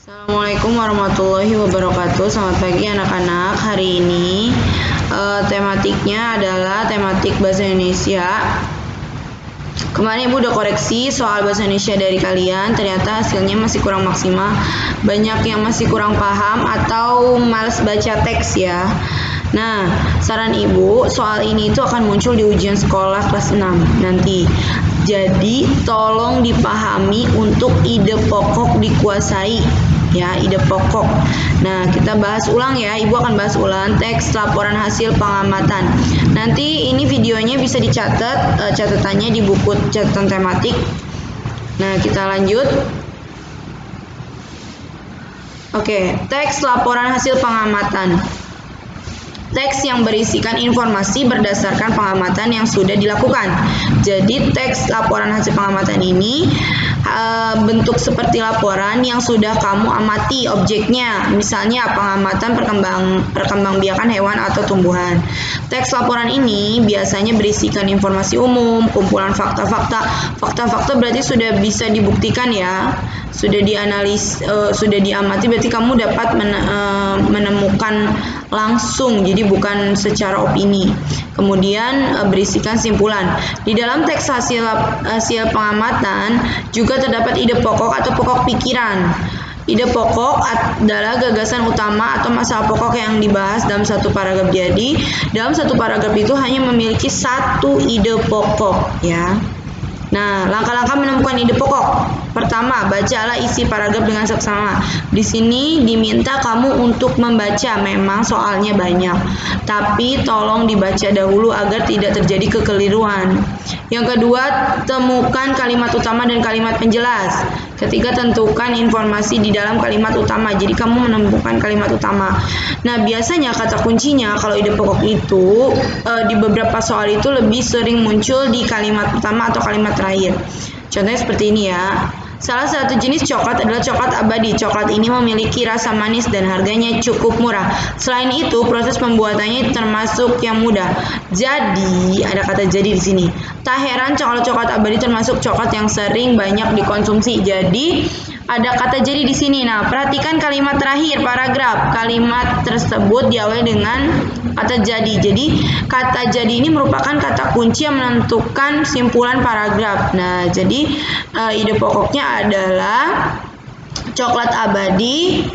Assalamualaikum warahmatullahi wabarakatuh. Selamat pagi anak-anak. Hari ini tematiknya adalah tematik bahasa Indonesia. Kemarin Ibu udah koreksi soal bahasa Indonesia dari kalian. Ternyata hasilnya masih kurang maksimal. Banyak yang masih kurang paham atau males baca teks ya. Nah, saran Ibu, soal ini itu akan muncul di ujian sekolah kelas 6 nanti. Jadi, tolong dipahami untuk ide pokok dikuasai. Ya, ide pokok. Nah, kita bahas ulang ya. Ibu akan bahas ulang teks laporan hasil pengamatan. Nanti ini videonya bisa dicatat, catatannya di buku catatan tematik. Nah, kita lanjut. Oke, teks laporan hasil pengamatan. Teks yang berisikan informasi berdasarkan pengamatan yang sudah dilakukan. Jadi teks laporan hasil pengamatan ini bentuk seperti laporan yang sudah kamu amati objeknya. Misalnya pengamatan perkembangbiakan hewan atau tumbuhan. Teks laporan ini biasanya berisikan informasi umum, kumpulan fakta-fakta. Fakta-fakta berarti sudah bisa dibuktikan ya. Sudah sudah diamati berarti kamu dapat menemukan langsung, jadi bukan secara opini. Kemudian berisikan simpulan. Di dalam teks hasil pengamatan juga terdapat ide pokok atau pokok pikiran. Ide pokok adalah gagasan utama atau masalah pokok yang dibahas dalam satu paragraf. Jadi, dalam satu paragraf itu hanya memiliki satu ide pokok ya. Nah, langkah-langkah menemukan ide pokok. Pertama, bacalah isi paragraf dengan seksama. Di sini diminta kamu untuk membaca, memang soalnya banyak. Tapi tolong dibaca dahulu agar tidak terjadi kekeliruan. Yang kedua, temukan kalimat utama dan kalimat penjelas. Ketiga, tentukan informasi di dalam kalimat utama. Jadi kamu menemukan kalimat utama. Nah, biasanya kata kuncinya kalau ide pokok itu di beberapa soal itu lebih sering muncul di kalimat pertama atau kalimat terakhir. Contohnya seperti ini ya. Salah satu jenis coklat adalah coklat abadi. Coklat ini memiliki rasa manis dan harganya cukup murah. Selain itu, proses pembuatannya termasuk yang mudah. Jadi, ada kata jadi di sini. Tak heran coklat abadi termasuk coklat yang sering banyak dikonsumsi. Jadi, ada kata jadi di sini. Nah, perhatikan kalimat terakhir paragraf. Kalimat tersebut diawali dengan kata jadi. Jadi, kata jadi ini merupakan kata kunci yang menentukan simpulan paragraf. Nah, jadi ide pokoknya adalah coklat abadi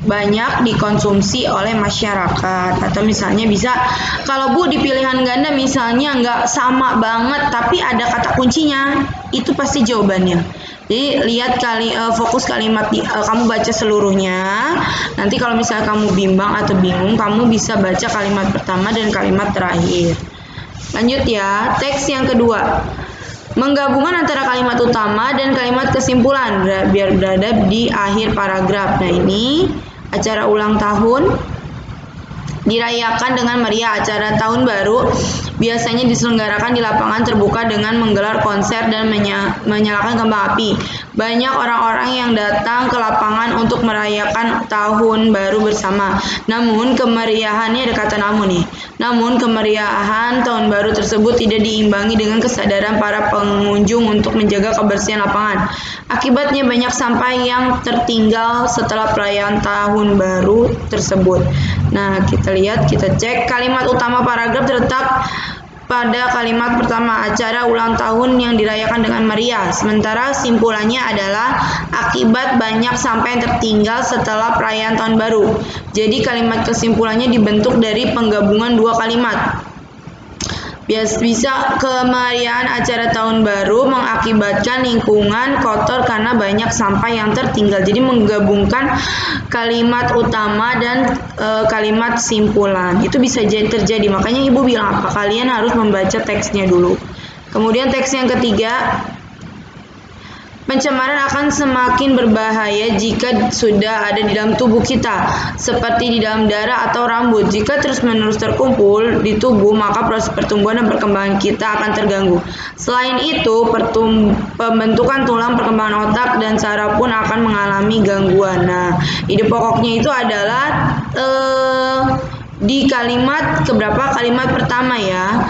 banyak dikonsumsi oleh masyarakat. Atau misalnya bisa, kalau Bu di pilihan ganda misalnya nggak sama banget tapi ada kata kuncinya, itu pasti jawabannya. Jadi lihat fokus kalimat kamu baca seluruhnya. Nanti kalau misalnya kamu bimbang atau bingung, kamu bisa baca kalimat pertama dan kalimat terakhir. Lanjut ya, teks yang kedua. Menggabungkan antara kalimat utama dan kalimat kesimpulan biar berada di akhir paragraf. Nah, ini acara ulang tahun dirayakan dengan meriah. Acara tahun baru biasanya diselenggarakan di lapangan terbuka dengan menggelar konser dan menyalakan kembang api. Banyak orang-orang yang datang ke lapangan untuk merayakan tahun baru bersama. Namun kemeriahannya, ada kata namun nih. Namun kemeriahan tahun baru tersebut tidak diimbangi dengan kesadaran para pengunjung untuk menjaga kebersihan lapangan. Akibatnya banyak sampah yang tertinggal setelah perayaan tahun baru tersebut. Nah, kita lihat, kita cek kalimat utama paragraf terletak pada kalimat pertama, acara ulang tahun yang dirayakan dengan meriah. Sementara simpulannya adalah akibat banyak sampah yang tertinggal setelah perayaan tahun baru. Jadi kalimat kesimpulannya dibentuk dari penggabungan dua kalimat. Bisa kemeriahan acara tahun baru mengakibatkan lingkungan kotor karena banyak sampah yang tertinggal. Jadi menggabungkan kalimat utama dan kalimat simpulan. Itu bisa terjadi. Makanya Ibu bilang apa? Kalian harus membaca teksnya dulu. Kemudian teks yang ketiga. Pencemaran akan semakin berbahaya jika sudah ada di dalam tubuh kita, seperti di dalam darah atau rambut. Jika terus-menerus terkumpul di tubuh, maka proses pertumbuhan dan perkembangan kita akan terganggu. Selain itu, pembentukan tulang, perkembangan otak, dan saraf pun akan mengalami gangguan. Nah, ide pokoknya itu adalah di kalimat keberapa? Kalimat pertama ya.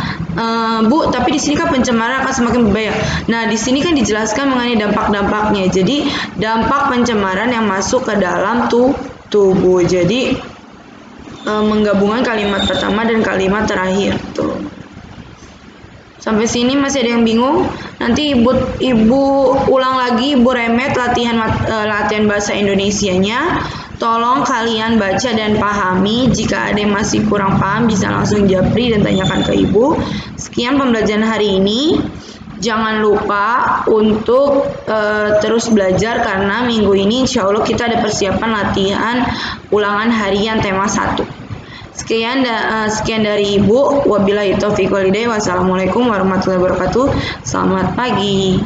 Bu, tapi di sini kan pencemaran akan semakin berbahaya. Nah, di sini kan dijelaskan mengenai dampak-dampaknya. Jadi, dampak pencemaran yang masuk ke dalam tubuh. Jadi, menggabungkan kalimat pertama dan kalimat terakhir tuh. Sampai sini masih ada yang bingung? Nanti ibu ulang lagi, Ibu remet latihan bahasa Indonesianya. Tolong kalian baca dan pahami. Jika ada yang masih kurang paham, bisa langsung japri dan tanyakan ke ibu. Sekian pembelajaran hari ini. Jangan lupa untuk terus belajar karena minggu ini insya Allah kita ada persiapan latihan ulangan harian tema 1. Sekian dari Ibu. Wabillahi taufiq wal hidayah. Wassalamualaikum warahmatullahi wabarakatuh. Selamat pagi.